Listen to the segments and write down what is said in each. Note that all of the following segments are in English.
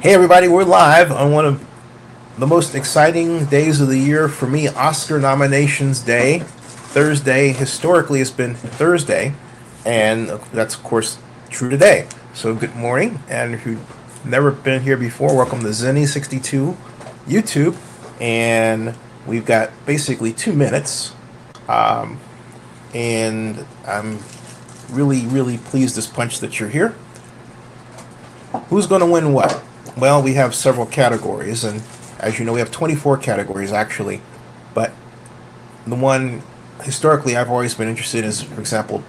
Hey everybody, we're live on one of the most exciting days of the year for me, Oscar nominations day. Thursday, historically it's been Thursday, and that's of course true today. So good morning, and if you've never been here before, welcome to Zenny62 YouTube, and we've got basically 2 minutes, and I'm really pleased as punch that you're here. Who's going to win what? Well, we have several categories, and as you know, we have 24 categories actually, but the one historically I've always been interested in is, for example,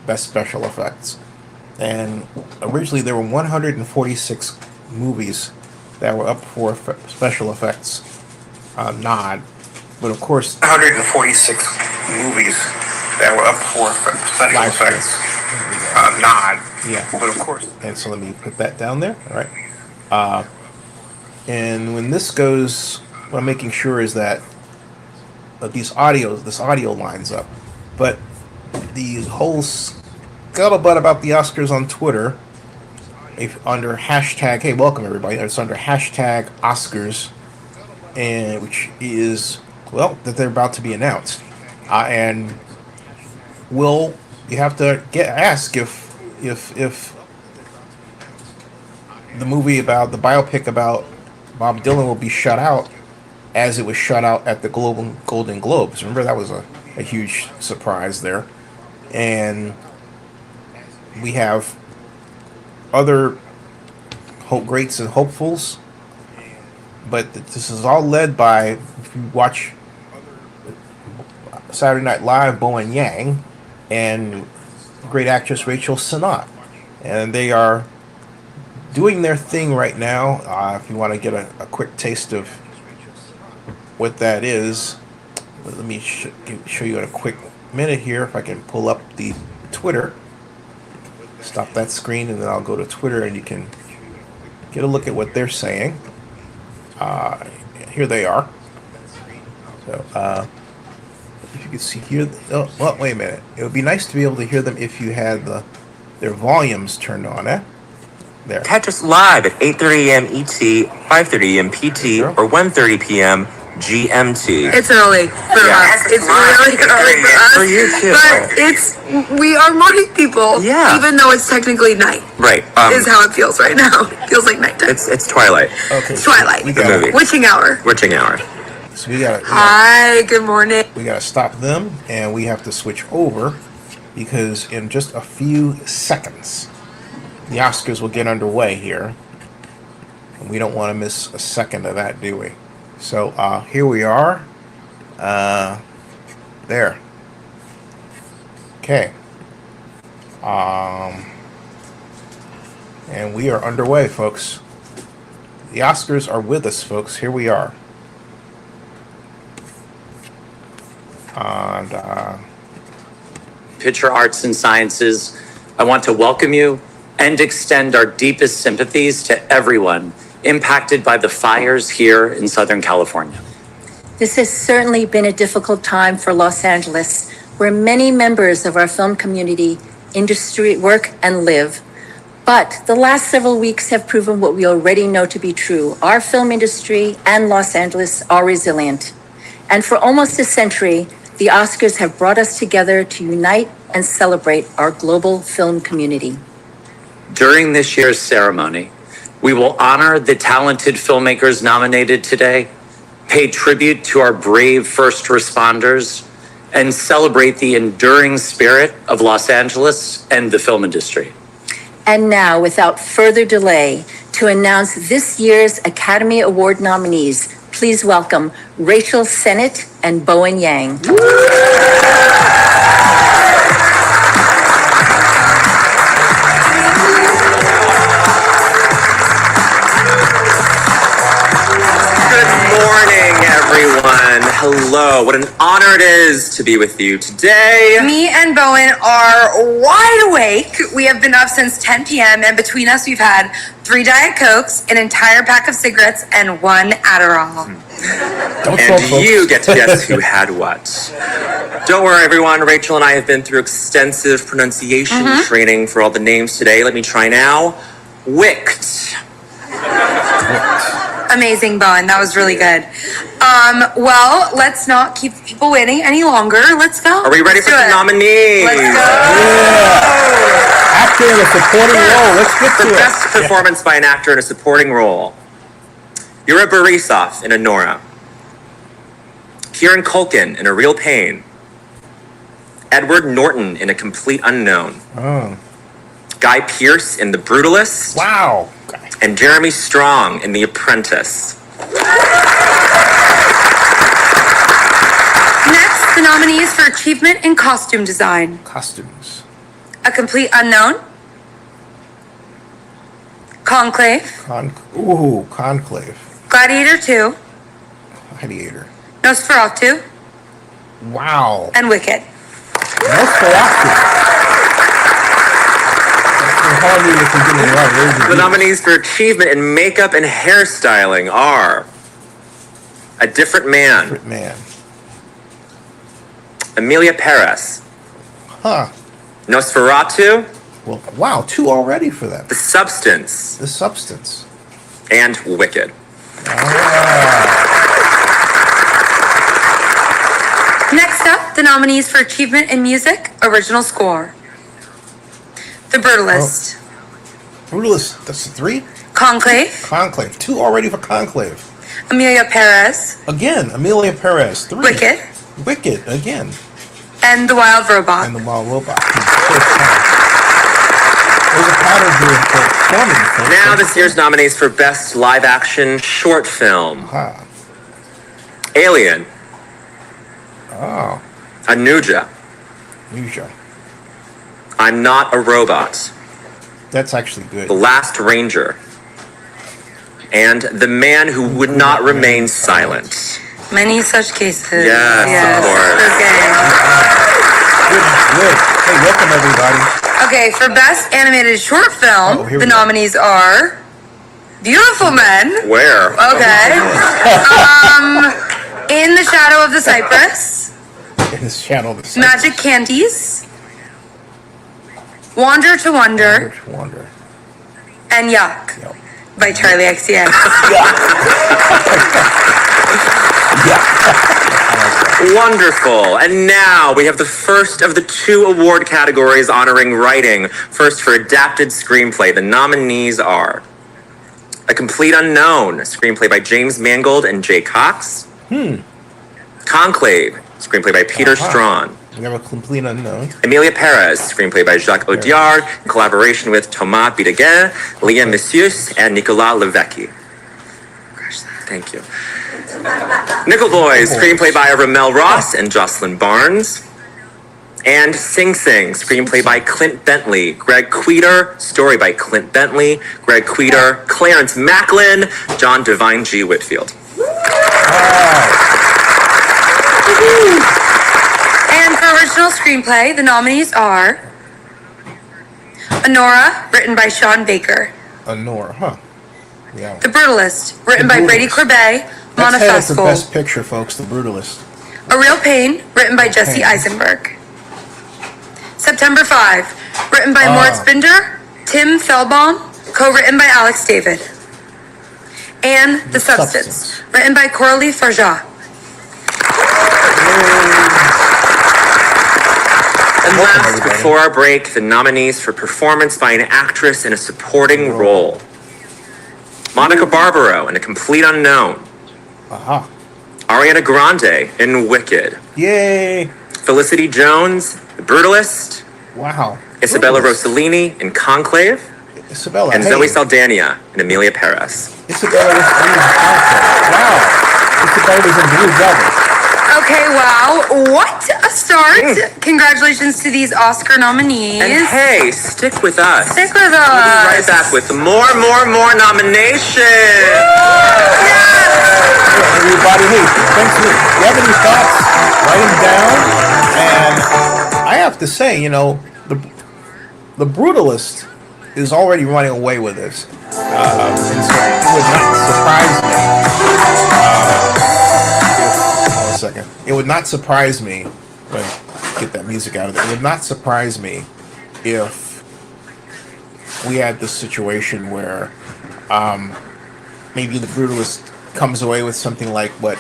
best special effects. And originally there were 146 movies that were up for special effects nod, but of course 146 movies that were up for special effects nod. Yeah, but of course. And so let me put that down there. All right. And when this goes, what I'm making sure is that this audio lines up. But the whole scuttlebutt about the Oscars on Twitter, under hashtag, hey, welcome everybody, it's under hashtag Oscars, and which is, well, that they're about to be announced. And you have to ask if the movie about the biopic about Bob Dylan will be shut out as it was shut out at the Golden Globes. Remember, that was a huge surprise there. And we have other greats and hopefuls, but this is all led by, if you watch Saturday Night Live, Bowen Yang and great actress Rachel Sennott, and they are doing their thing right now. If you want to get a quick taste of what that is, let me show you in a quick minute here. If I can pull up the Twitter, stop that screen, and then I'll go to Twitter and you can get a look at what they're saying. Here they are. So if you can see here, oh, well, wait a minute. It would be nice to be able to hear them if you had their volumes turned on. There. Catch us live at 8:30 a.m. ET, 5:30 a.m. PT, or 1:30 p.m. GMT. It's early for us. It's really early for us. For you too. But we are morning people. Yeah. Even though it's technically night. Right. Is how it feels right now. It feels like nighttime. It's twilight. Okay. It's twilight. The movie. Witching hour. Witching hour. So we gotta. Hi. Good morning. We gotta stop them, and we have to switch over because in just a few seconds, the Oscars will get underway here, and we don't want to miss a second of that, do we? So here we are. There. Okay. And we are underway, folks. The Oscars are with us, folks. Here we are. And Picture Arts and Sciences, I want to welcome you and extend our deepest sympathies to everyone impacted by the fires here in Southern California. This has certainly been a difficult time for Los Angeles, where many members of our film community, industry work and live. But the last several weeks have proven what we already know to be true. Our film industry and Los Angeles are resilient. And for almost a century, the Oscars have brought us together to unite and celebrate our global film community. During this year's ceremony, we will honor the talented filmmakers nominated today, pay tribute to our brave first responders, and celebrate the enduring spirit of Los Angeles and the film industry. And now, without further delay, to announce this year's Academy Award nominees, please welcome Rachel Sennott and Bowen Yang. Hello, what an honor it is to be with you today. Me and Bowen are wide awake. We have been up since 10 p.m. and between us we've had 3 Diet Cokes, an entire pack of cigarettes, and 1 Adderall. And you get to guess who had what. Don't worry, everyone. Rachel and I have been through extensive pronunciation training for all the names today. Let me try now. Wicked. Amazing, Bowen. That was really good. Well, let's not keep people waiting any longer. Let's go. Are we ready for the nominees? Let's go. Yeah. Actor in a supporting role. Let's get For to it. best performance by an actor in a supporting role, Yura Borisov in Anora, Kieran Culkin in A Real Pain, Edward Norton in A Complete Unknown, Guy Pearce in The Brutalist, Wow. and Jeremy Strong in The Apprentice. Next, the nominees for achievement in costume design: Costumes. A Complete Unknown, Conclave, Conclave. Gladiator 2, Gladiator. Nosferatu, Wow. and Wicked. Nosferatu. Hardly if we get it right. The nominees for achievement in makeup and hairstyling are A Different Man, Man. Emilia Perez, Huh. Nosferatu, Well, wow. 2 already for that. The Substance, The Substance. and Wicked. Next up, the nominees for achievement in music, original score: The Brutalist, Brutalist. That's 3. Conclave, Conclave. 2 already for Conclave. Emilia Perez, Again, Emilia Perez. 3. Wicked, Wicked again. and The Wild Robot. And the Wild Robot. There's a pattern here for performing. folks. Now this year's nominees for best live action short film: Ah. Alien, Oh. Anuja, Usual. I'm Not a Robot, That's actually The good. Last Ranger, and The Man Who Would Not Remain Silent. Many such cases. Yes, of course. Good. Hey, welcome everybody. Okay, for best animated short film, Here we the go. nominees are Beautiful Men. Where? Okay. In the Shadow of the Cypress, In his channel. The Magic Candies, Wander to Wonder, Wonder. and Yuck Yep. by Charlie XCX. Wonderful. And now we have the first of the 2 award categories honoring writing. First, for adapted screenplay, the nominees are A Complete Unknown, a screenplay by James Mangold and Jay Cox. Conclave, screenplay by Peter Strawn. We have A Complete Unknown. Emilia Perez, screenplay by Jacques Audiard, in collaboration with Thomas Bideguet, Liam Messius, and Nicolas Levesque. Thank you. Nickel Boys, screenplay by Ramel Ross and Jocelyn Barnes. And Sing Sing, screenplay by Clint Bentley, Greg Queter, story by Clint Bentley, Greg Queter, Clarence Macklin, John Devine G. Whitfield. And for original screenplay, the nominees are Honora, written by Sean Baker. Honora, huh? Yeah. The Brutalist, written The by Brady Brutalist. Corbet, Mona That's head of the Faskell. best picture, folks. The Brutalist. A Real Pain, written by Jesse Pain. Eisenberg. September 5, written by Moritz Binder, Tim Fellbaum, co-written by Alex David. And The Substance, written by Coralie Farja. And Welcome, last, everybody. before our break, the nominees for performance by an actress in a supporting role. Monica Barbaro in A Complete Unknown. Aha. Ariana Grande in Wicked. Yay. Felicity Jones, The Brutalist. Wow. Isabella Brutalist. Rossellini in Conclave. Isabella. And hey. Zoe Saldana in Emilia Perez. Isabella was in Wow. Isabella was in Blue Velvet. Okay, wow, what a start. Congratulations to these Oscar nominees. And hey, stick with us. Stick with We'll be right us. back with more nominations. Everybody, hey, thanks for. Do you have any thoughts? Write them down. And I have to say, you know, the Brutalist is already running away with this. And so it would not surprise me. Hold on a second. It would not surprise me. Wait, get that music out of there. It would not surprise me if we had this situation where maybe The Brutalist comes away with something like, what,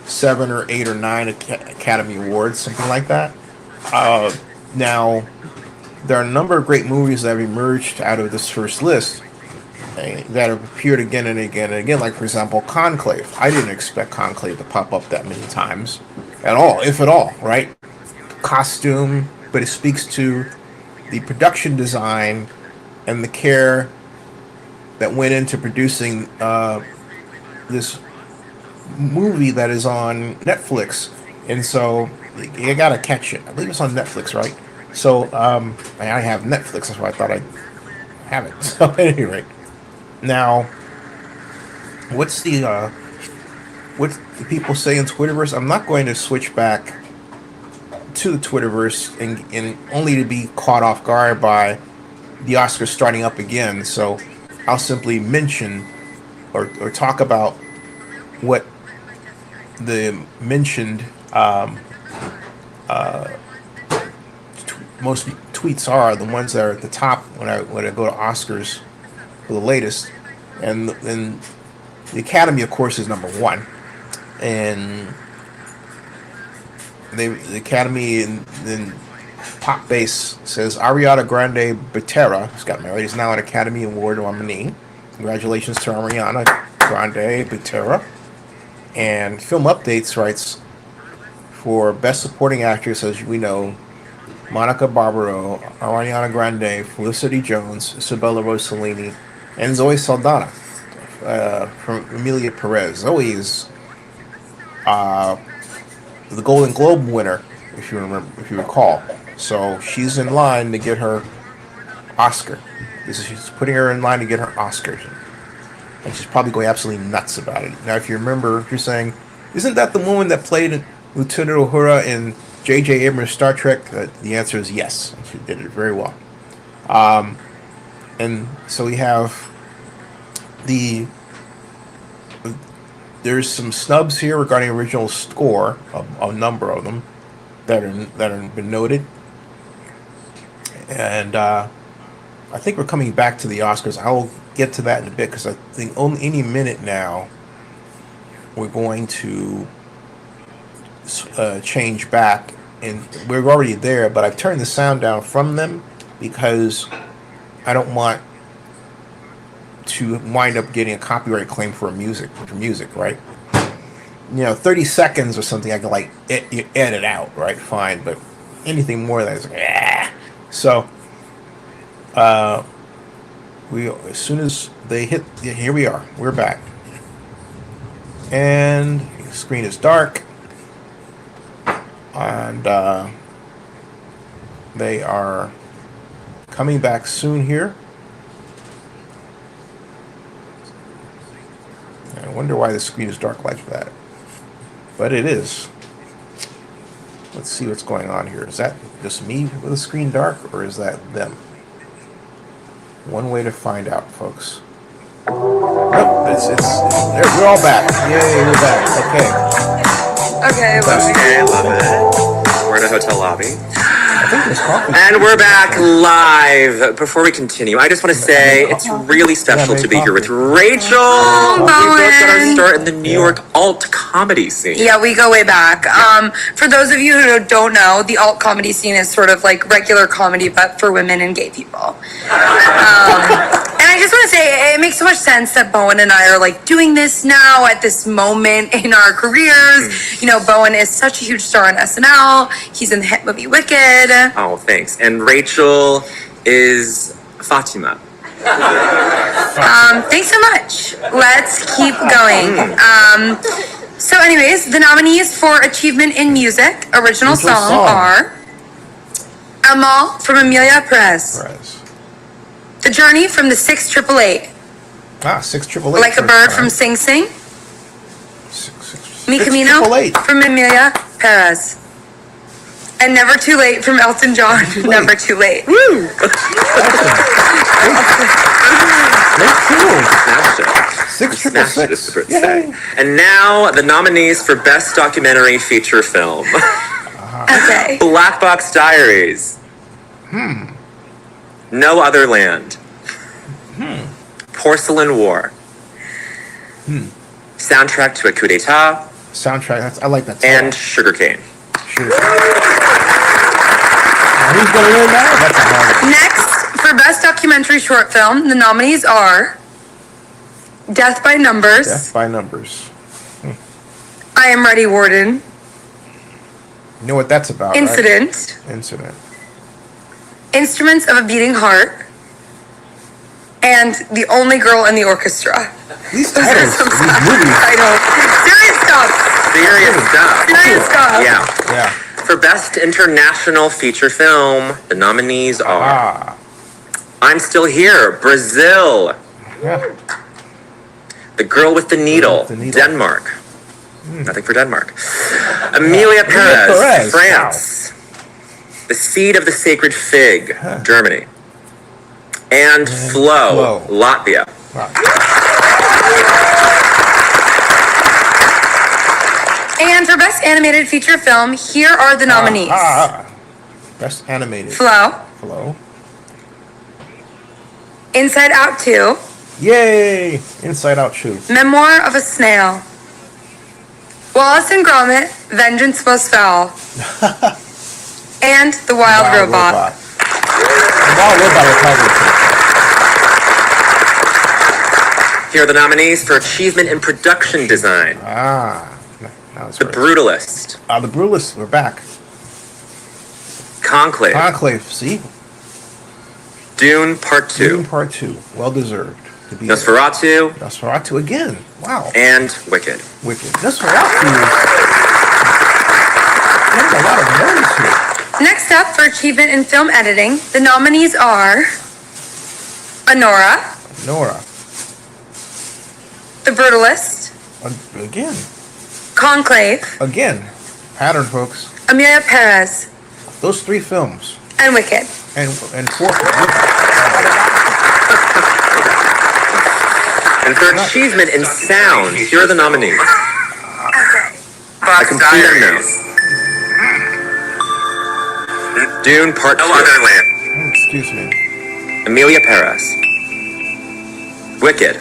7 or 8 or 9 Academy Awards, something like that. Now, there are a number of great movies that have emerged out of this first list that have appeared again and again and again, like, for example, Conclave. I didn't expect Conclave to pop up that many times at all, if at all, right? Costume, but it speaks to the production design and the care that went into producing this movie that is on Netflix. And so you gotta catch it. I believe it's on Netflix, right? So I have Netflix, that's why I thought I'd have it. So at any rate, now what's the people say in Twitterverse? I'm not going to switch back to the Twitterverse and only to be caught off guard by the Oscars starting up again. So I'll simply mention or talk about what the mentioned most tweets are, the ones that are at the top when I go to Oscars for the latest, and the Academy, of course, is number one, and the Academy in pop bass says Ariana Grande Butera has got married, is now an Academy Award nominee. Congratulations to Ariana Grande Butera. And Film Updates writes, for Best Supporting Actress, as we know, Monica Barbaro, Ariana Grande, Felicity Jones, Isabella Rossellini, and Zoe Saldana from Emilia Perez. Zoe is the Golden Globe winner, if you recall. So she's in line to get her Oscar. She's putting her in line to get her Oscar. And she's probably going absolutely nuts about it. Now, if you remember, if you're saying, isn't that the woman that played Lieutenant Uhura in J.J. Abrams' Star Trek? The answer is yes. She did it very well. And so we have there's some snubs here regarding original score, a number of them that have been noted. And I think we're coming back to the Oscars. I will get to that in a bit, because I think any minute now we're going to change back, and we're already there, but I've turned the sound down from them because I don't want to wind up getting a copyright claim for music, right? 30 seconds or something I can like edit out, right? Fine, but anything more than that is like, so as soon as they hit, here we are, we're back, and the screen is dark, and they are coming back soon here. I wonder why the screen is dark like that, but it is. Let's see what's going on here. Is that just me with the screen dark, or is that them? One way to find out, folks. Nope, it's we're all back. Yay, we're back. Okay, Okay, love it. We're in a hotel lobby. I think there's coffee. And we're back live. Before we continue, I just want to say it's really special to be here with Rachel. We both got our start in the New York alt comedy scene. Yeah, we go way back. For those of you who don't know, the alt comedy scene is sort of like regular comedy, but for women and gay people. And I just want to say, it makes so much sense that Bowen and I are like doing this now at this moment in our careers. Bowen is such a huge star on SNL. He's in the hit movie Wicked. Oh, thanks. And Rachel is Fatima. Thanks so much. Let's keep going. So anyways, the nominees for Achievement in Music, Original Song are Amal from Emilia Perez. The Journey from the 688. 688. Like a Bird from Sing Sing. Mi Camino from Emilia Perez. And Never Too Late from Elton John. Never Too Late. Woo! Smash it, as the Brits say. And now the nominees for Best Documentary Feature Film. Okay. Black Box Diaries. No Other Land. Porcelain War. Soundtrack to a Coup d'etat, Soundtrack. I like that. and Sugarcane. Sure. Who's gonna win that? That's a hard one. Next, for Best Documentary Short Film, the nominees are Death by Numbers, Death by Numbers. I Am Ready, Warden, You know what that's about, right? Incident, Incident. Instruments of a Beating Heart, and The Only Girl in the Orchestra. These Those are titles, some these movies. titles. Serious stuff. Serious stuff. Serious stuff. Yeah. Yeah. For Best International Feature Film, the nominees are I'm Still Here, Brazil. Yeah. The Girl with the Needle, The Needle. Denmark. Nothing for Denmark. Amelia Perez, Perez, France. The Seed of the Sacred Fig, Germany. And Flow, Flow. Latvia. Wow. And for Best Animated Feature Film, here are the nominees. Best animated. Flow, Flow. Inside Out 2, Yay! Inside Out 2. Memoir of a Snail, Wallace and Gromit, Vengeance Was Foul, and The Wild Robot. The Wild Robot will probably Here are the nominees for Achievement in Production Design. now it's The right. Brutalist, The Brutalists, we're back. Conclave, Conclave, see? Dune Part 2, Dune Part 2. Well deserved to be there. Nosferatu, Nosferatu again. Wow. and Wicked. Wicked. Nosferatu is getting a lot of notice here. Next up for Achievement in Film Editing, the nominees are Honora, Nora. The Brutalist, Again. Conclave, Again. Pattern, folks. Amelia Perez, Those three films. and Wicked. And four. And for Achievement in Sound, here are the nominees. A Complete Unknown, Dune Part 2, Excuse me. Amelia Perez, Wicked,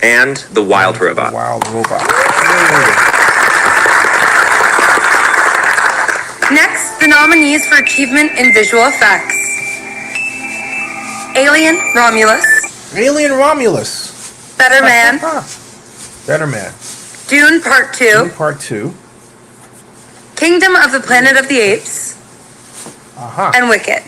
and The Wild Robot. Wild Robot. Next, the nominees for Achievement in Visual Effects. Alien Romulus, Alien Romulus. Better Man, Better Man. Dune Part 2, Dune Part 2. Kingdom of the Planet of the Apes, and Wicked.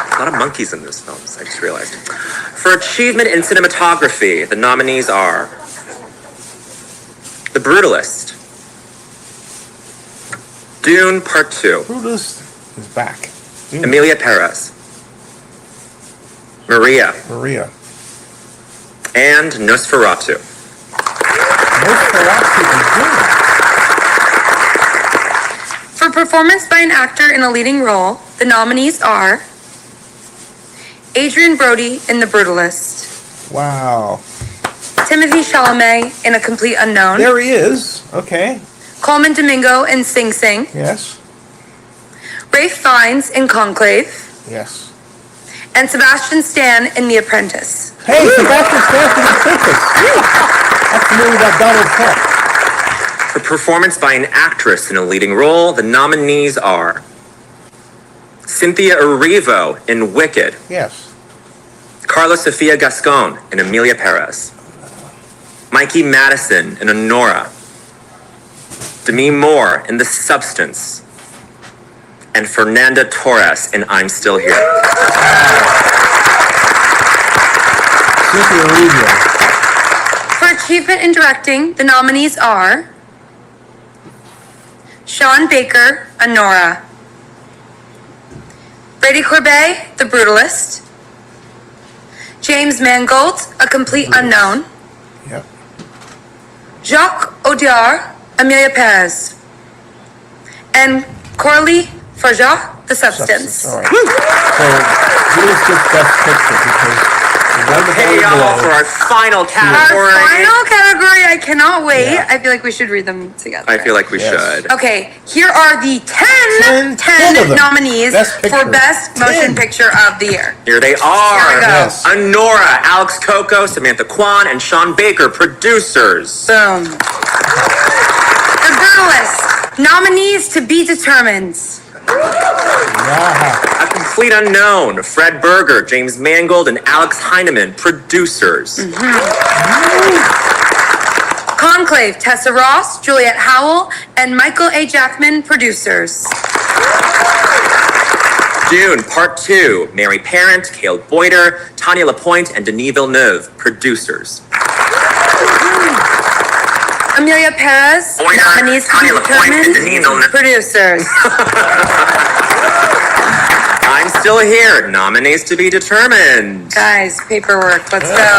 A lot of monkeys in this film, I just realized. For Achievement in Cinematography, the nominees are The Brutalist, Dune Part 2, Brutus is back. Dune. Amelia Perez, Maria, Maria. and Nosferatu. Nosferatu again. For performance by an actor in a leading role, the nominees are Adrian Brody in The Brutalist, Wow. Timothy Chalamet in A Complete Unknown, There he is. Okay. Coleman Domingo in Sing Sing, Yes. Ralph Fiennes in Conclave, Yes. and Sebastian Stan in The Apprentice. Hey, Sebastian Stan from The Apprentice. That's the movie about Donald Trump. For performance by an actress in a leading role, the nominees are Cynthia Erivo in Wicked, Yes. Carla Sofia Gascon in Amelia Perez, Mikey Madison in Honora, Demi Moore in The Substance, and Fernanda Torres in I'm Still Here. Cynthia Erivo. For achievement in directing, the nominees are Sean Baker, Honora, Brady Corbet, The Brutalist, James Mangold, A Complete Unknown, Yep. Jacques Audiard, Amelia Perez, and Coralie Farjah, The Substance. All right. So, Brutus gets Best Picture because Okay, y'all, for our final Our category. final category, I cannot wait. Yeah. I feel like we should read them together. I feel like we Yes. should. Okay, here are the 10 10 of them. nominees Best picture. for Best Motion 10. Picture of the Year. Here they Here are. we go. Yes. Honora, Alex Coco, Samantha Kwan, and Sean Baker, producers. Boom. The Brutalist, nominees to be determined. Yeah. A Complete Unknown, Fred Berger, James Mangold, and Alex Heineman, producers. Conclave, Tessa Ross, Juliette Howell, and Michael A. Jackman, producers. Dune, Part 2, Mary Parent, Cale Boyder, Tanya Lapointe, and Denis Villeneuve, producers. Amelia Perez, Boyder, nominees to be Tanya Lapointe, and Denis determined, Villeneuve. producers. I'm Still Here, nominees to be determined. Guys, paperwork, let's go. Well,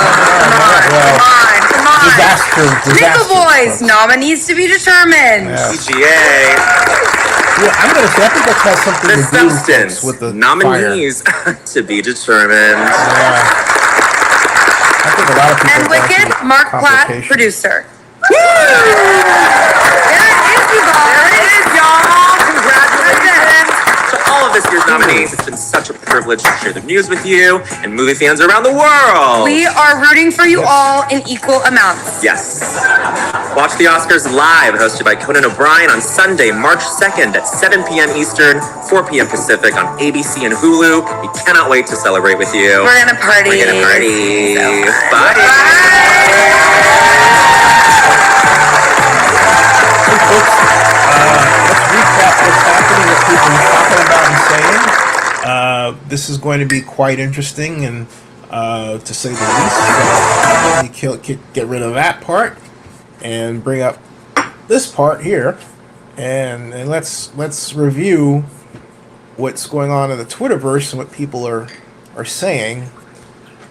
Come on. disaster. Nickel Boys, folks. nominees to be determined. Yeah. PGA, Yeah, I'm gonna say I think that has something The to do Substance, folks, with the nominees to be determined. fire. Yeah. I think a lot of people. And are going Wicked, through Mark Platt, complications. producer. There it is, you guys. There it is, y'all. Congratulations to all of this year's nominees. It's been such a privilege to share the news with you and movie fans around the world. We are rooting for you all in equal amounts. Yes. Watch the Oscars live, hosted by Conan O'Brien on Sunday, March 2nd at 7 p.m. Eastern, 4 p.m. Pacific on ABC and Hulu. We cannot wait to celebrate with you. We're gonna party. We're gonna party. So- Bye. Hey, folks, let's recap what's happening, what people are talking about and saying. This is going to be quite interesting, and to say the least. So let me get rid of that part and bring up this part here, and let's review what's going on in the Twitterverse and what people are saying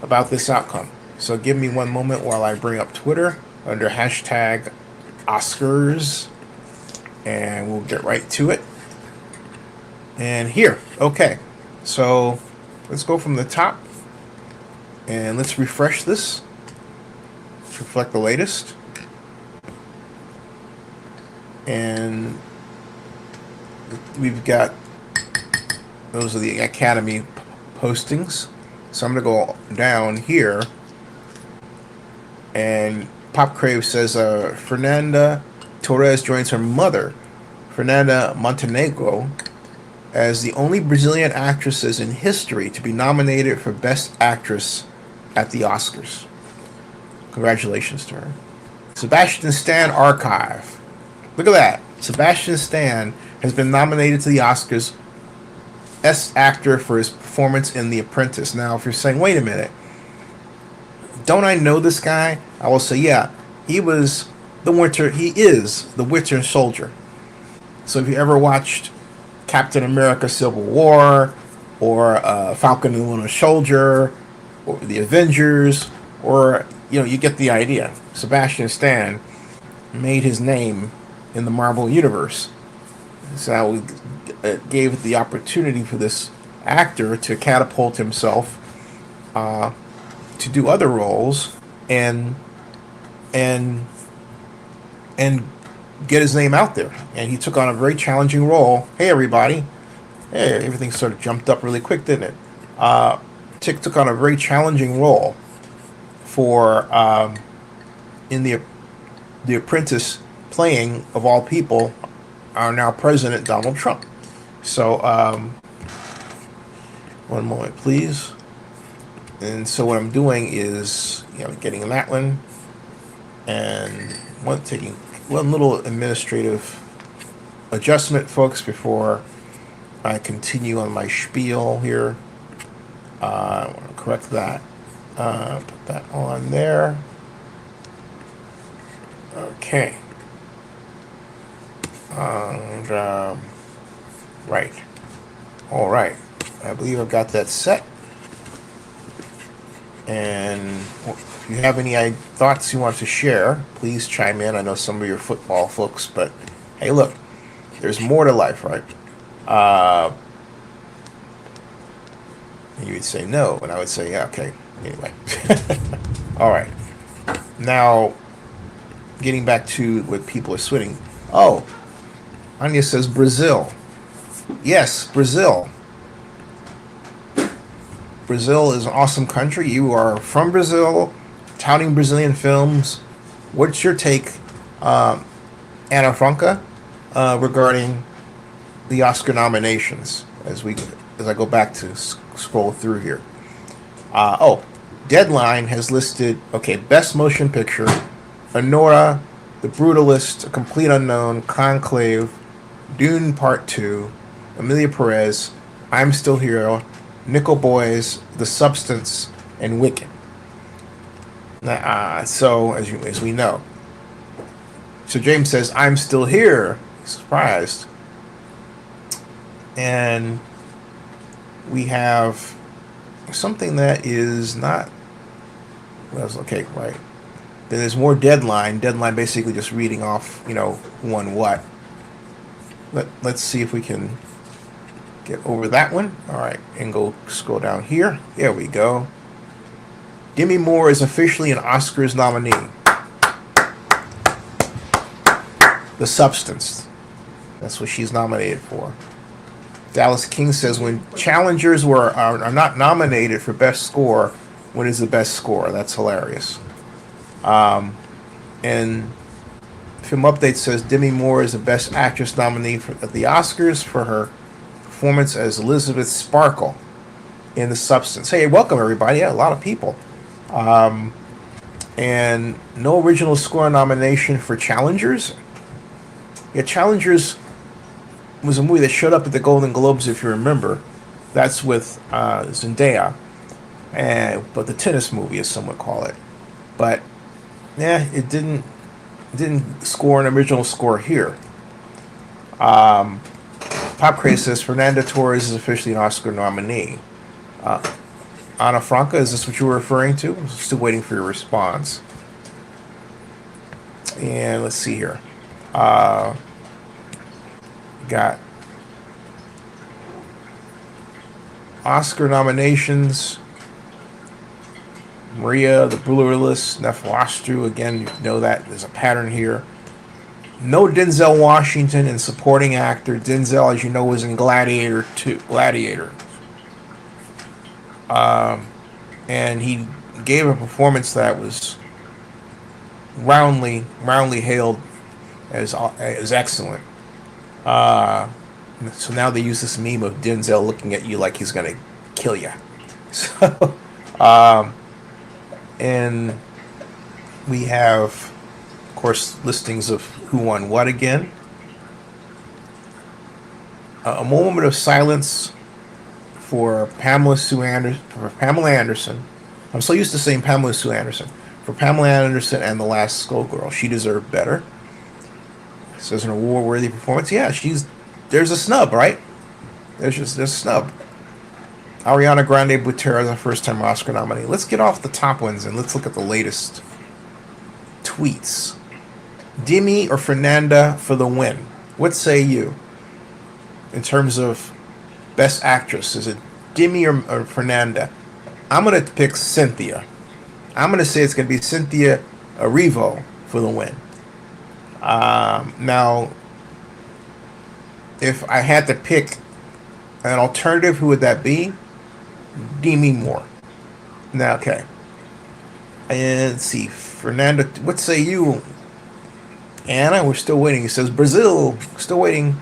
about this outcome. So give me one moment while I bring up Twitter under hashtag Oscars, and we'll get right to it. And here, okay, so let's go from the top and let's refresh this to reflect the latest. And we've got, those are the Academy postings. So I'm going to go down here, and Pop Crave says Fernanda Torres joins her mother, Fernanda Montenegro, as the only Brazilian actresses in history to be nominated for Best Actress at the Oscars. Congratulations to her. Sebastian Stan Archive. Look at that. Sebastian Stan has been nominated to the Oscars Best Actor for his performance in The Apprentice. Now, if you're saying, wait a minute, don't I know this guy? I will say, yeah, he is the Winter Soldier. So if you ever watched Captain America Civil War, or Falcon and the Winter Soldier, or the Avengers, or, you get the idea. Sebastian Stan made his name in the Marvel Universe. So it gave the opportunity for this actor to catapult himself to do other roles and get his name out there. And he took on a very challenging role. Hey, everybody. Hey, everything sort of jumped up really quick, didn't it? Took on a very challenging role for in the Apprentice, playing, of all people, our now President Donald Trump. So, one moment, please. And so what I'm doing is, getting that one, and taking one little administrative adjustment, folks, before I continue on my spiel here. I want to correct that. Put that on there. Okay. And, right. All right. I believe I've got that set. And if you have any thoughts you want to share, please chime in. I know some of your football folks, but hey, look, there's more to life, right? And you would say no, and I would say, yeah, okay, Anyway. All right. Now, getting back to what people are switching. Oh, Anya says Brazil. Yes, Brazil. Brazil is an awesome country. You are from Brazil, touting Brazilian films. What's your take, Anna Franca, regarding the Oscar nominations as I go back to scroll through here? Deadline has listed, Best Motion Picture, Honora, The Brutalist, A Complete Unknown, Conclave, Dune Part 2, Emilia Perez, I'm Still Here, Nickel Boys, The Substance, and Wicked. So, as we know. So James says, I'm still here. Surprised. And we have something that is not... Okay, right. Then there's more Deadline. Deadline basically just reading off, who won what. Let's see if we can get over that one. All right, and go scroll down here. There we go. Demi Moore is officially an Oscars nominee. The Substance. That's what she's nominated for. Dallas King says, when challengers are not nominated for Best Score, what is the best score? That's hilarious. And Film Update says Demi Moore is the Best Actress nominee at the Oscars for her performance as Elizabeth Sparkle in The Substance. Hey, welcome everybody. Yeah, a lot of people. And no original score nomination for Challengers. Yeah, Challengers was a movie that showed up at the Golden Globes, if you remember. That's with Zendaya. But the tennis movie, as some would call it. But yeah, it didn't score an original score here. Pop Craze says Fernanda Torres is officially an Oscar nominee. Ana Franca, is this what you were referring to? I'm still waiting for your response. And let's see here. Got Oscar nominations. Maria, The Brutalist, Neflastru. Again, you know that there's a pattern here. No Denzel Washington in supporting actor. Denzel, as you know, was in Gladiator 2. Gladiator. And he gave a performance that was roundly hailed as excellent. So now they use this meme of Denzel looking at you like he's gonna kill you. So, and we have, of course, listings of who won what again. A moment of silence for Pamela Anderson. I'm so used to saying Pamela Sue Anderson. For Pamela Anderson and The Last Skullgirl. She deserved better. Says an award-worthy performance. Yeah, there's a snub, right? There's a snub. Ariana Grande Butera is a first-time Oscar nominee. Let's get off the top ones and let's look at the latest tweets. Demi or Fernanda for the win? What say you? In terms of Best Actress, is it Demi or Fernanda? I'm going to pick Cynthia. I'm going to say it's going to be Cynthia Erivo for the win. Now, if I had to pick an alternative, who would that be? Demi Moore. Now, okay. And let's see, Fernanda, what say you? Anna, we're still waiting. He says Brazil, still waiting.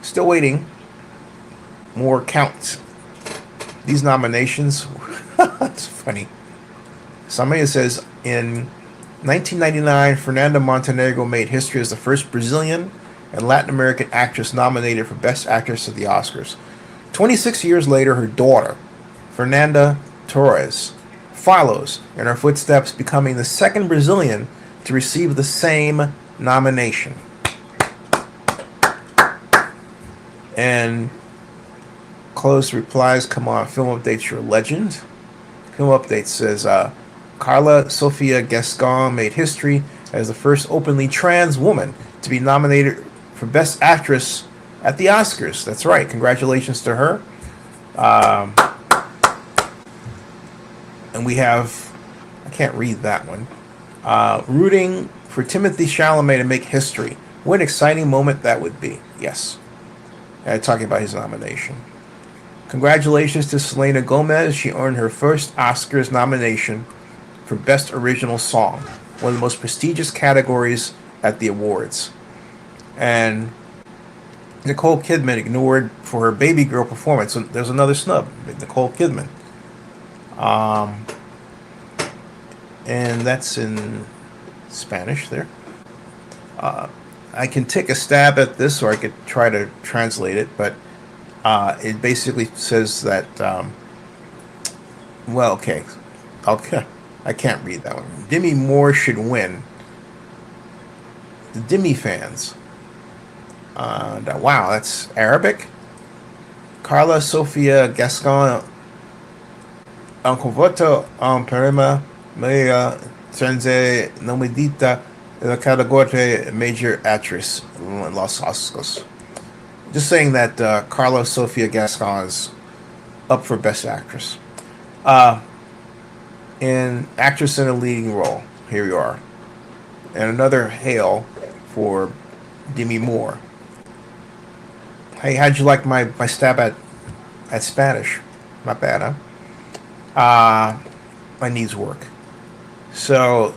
Still waiting. More counts. These nominations, that's funny. Somebody says in 1999, Fernanda Montenegro made history as the first Brazilian and Latin American actress nominated for Best Actress at the Oscars. 26 years later, her daughter, Fernanda Torres, follows in her footsteps, becoming the second Brazilian to receive the same nomination. And close replies, come on, Film Update's your legend. Film Update says, Carla Sofia Gascon made history as the first openly trans woman to be nominated for Best Actress at the Oscars. That's right. Congratulations to her. And we have, I can't read that one, rooting for Timothy Chalamet to make history. What an exciting moment that would be. Yes. Talking about his nomination. Congratulations to Selena Gomez. She earned her first Oscars nomination for Best Original Song, one of the most prestigious categories at the awards. And Nicole Kidman ignored for her Baby Girl performance. So there's another snub, Nicole Kidman. And that's in Spanish there. I can take a stab at this, or I could try to translate it, but it basically says that, well, okay, I can't read that one. Demi Moore should win. The Demi fans. Wow, that's Arabic. Carla Sofia Gascon un convoto un prima media senza nominita la categoria major actress in Los Oscars. Just saying that Carla Sofia Gascon is up for Best Actress. In Actress in a Leading Role, here you are. And another hail for Demi Moore. Hey, how'd you like my stab at Spanish? Not bad, huh? My knees work. So,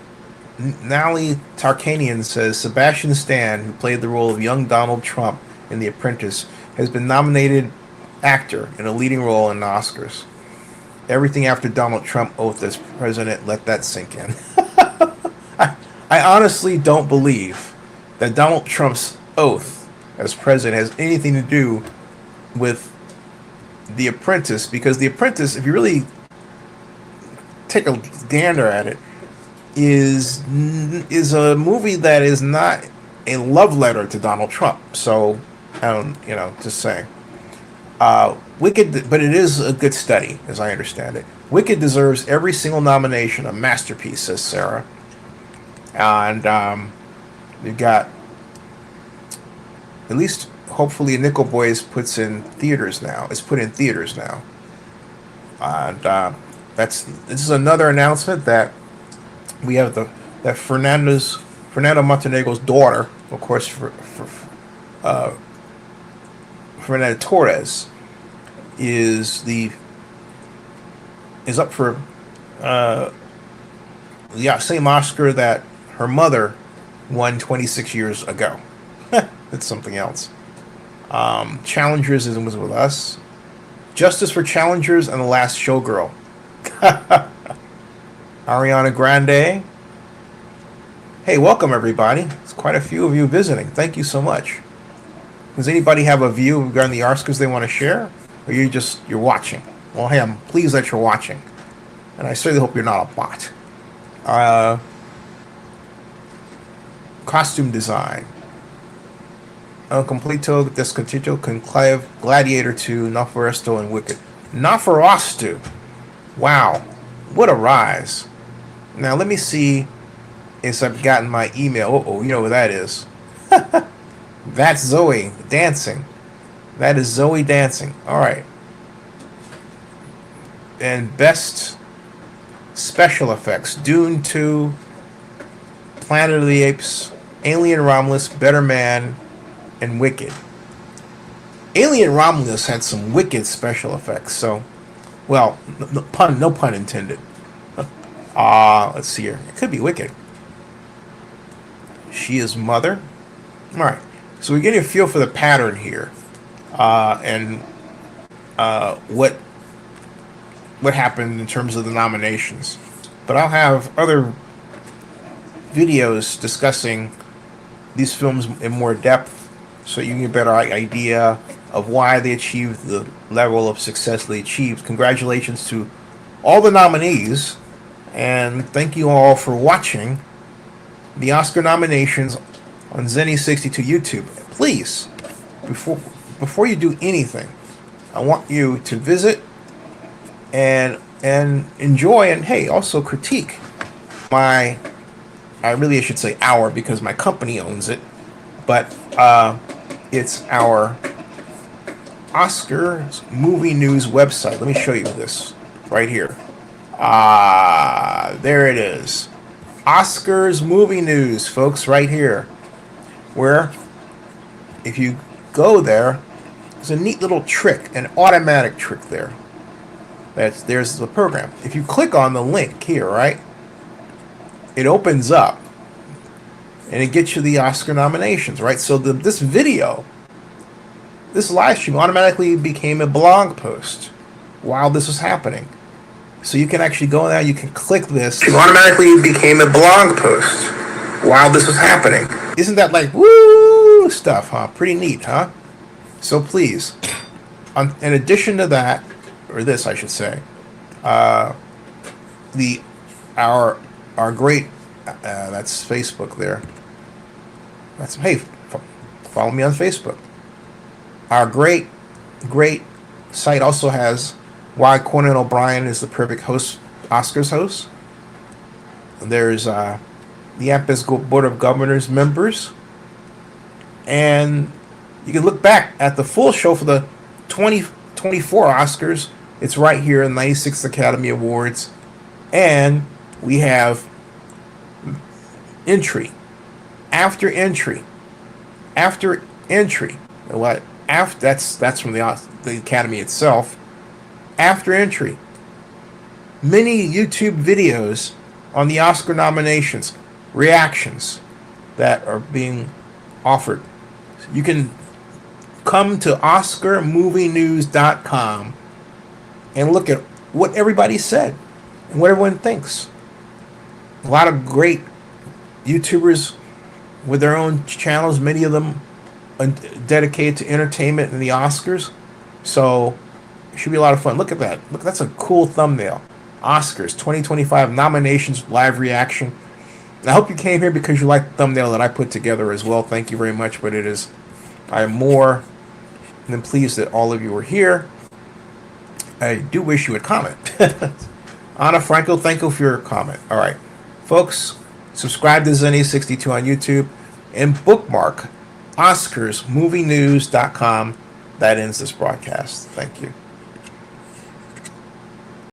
Nally Tarkanian says Sebastian Stan, who played the role of young Donald Trump in The Apprentice, has been nominated actor in a leading role in the Oscars. Everything after Donald Trump oath as president, let that sink in. I honestly don't believe that Donald Trump's oath as president has anything to do with The Apprentice, because The Apprentice, if you really take a gander at it, is a movie that is not a love letter to Donald Trump. So, just saying. Wicked, but it is a good study, as I understand it. Wicked deserves every single nomination, a masterpiece, says Sarah. And you've got, at least hopefully, Nickel Boys puts in theaters now. It's put in theaters now. And this is another announcement that we have that Fernando Montenegro's daughter, of course, Fernanda Torres, is up for the same Oscar that her mother won 26 years ago. That's something else. Challengers was with us. Justice for Challengers and The Last Showgirl. Ariana Grande. Hey, welcome everybody. It's quite a few of you visiting. Thank you so much. Does anybody have a view regarding the Oscars they want to share? Or you're watching? Well, hey, I'm pleased that you're watching. And I certainly hope you're not a bot. Costume design. El Completo Descontinuo Conclave, Gladiator 2, Nosferatu, and Wicked. Nosferatu! Wow. What a rise. Now, let me see if I've gotten my email. You know what that is. That's Zoe dancing. That is Zoe dancing. All right. And best special effects: Dune 2, Planet of the Apes, Alien Romulus, Better Man, and Wicked. Alien Romulus had some wicked special effects. So, well, no pun intended. Let's see here. It could be Wicked. She is Mother. All right. So we're getting a feel for the pattern here, and what happened in terms of the nominations. But I'll have other videos discussing these films in more depth, so you can get a better idea of why they achieved the level of success they achieved. Congratulations to all the nominees, and thank you all for watching the Oscar nominations on Zenny62 YouTube. Please, before you do anything, I want you to visit and enjoy, and hey, also critique I should say our, because my company owns it, but it's our Oscar movie news website. Let me show you this right here. There it is. Oscars movie news, folks, right here. Where, if you go there, there's a neat little trick, an automatic trick there. There's the program. If you click on the link here, right, it opens up and it gets you the Oscar nominations, right? So this video, this live stream automatically became a blog post while this was happening. So you can actually go now, you can click this. It automatically became a blog post while this was happening. Isn't that like woo stuff, huh? Pretty neat, huh? So please, in addition to that, or this I should say, our great that's Facebook there. That's hey, follow me on Facebook. Our great site also has why Conan O'Brien is the perfect Oscars host. There's the AMPA's Board of Governors members, and you can look back at the full show for the 2024 Oscars. It's right here in the 96th Academy Awards, and we have entry after entry after entry. What after that's from the Academy itself. After entry, many YouTube videos on the Oscar nominations, reactions that are being offered. You can come to OscarMovieNews.com and look at what everybody said and what everyone thinks. A lot of great YouTubers with their own channels, many of them dedicated to entertainment and the Oscars. So it should be a lot of fun. Look at that. Look, that's a cool thumbnail. Oscars 2025 nominations live reaction. And I hope you came here because you like the thumbnail that I put together as well. Thank you very much. But I am more than pleased that all of you are here. I do wish you would comment. Anna Franco, thank you for your comment. All right, folks, subscribe to Zenny62 on YouTube and bookmark OscarsMovieNews.com. That ends this broadcast. Thank you.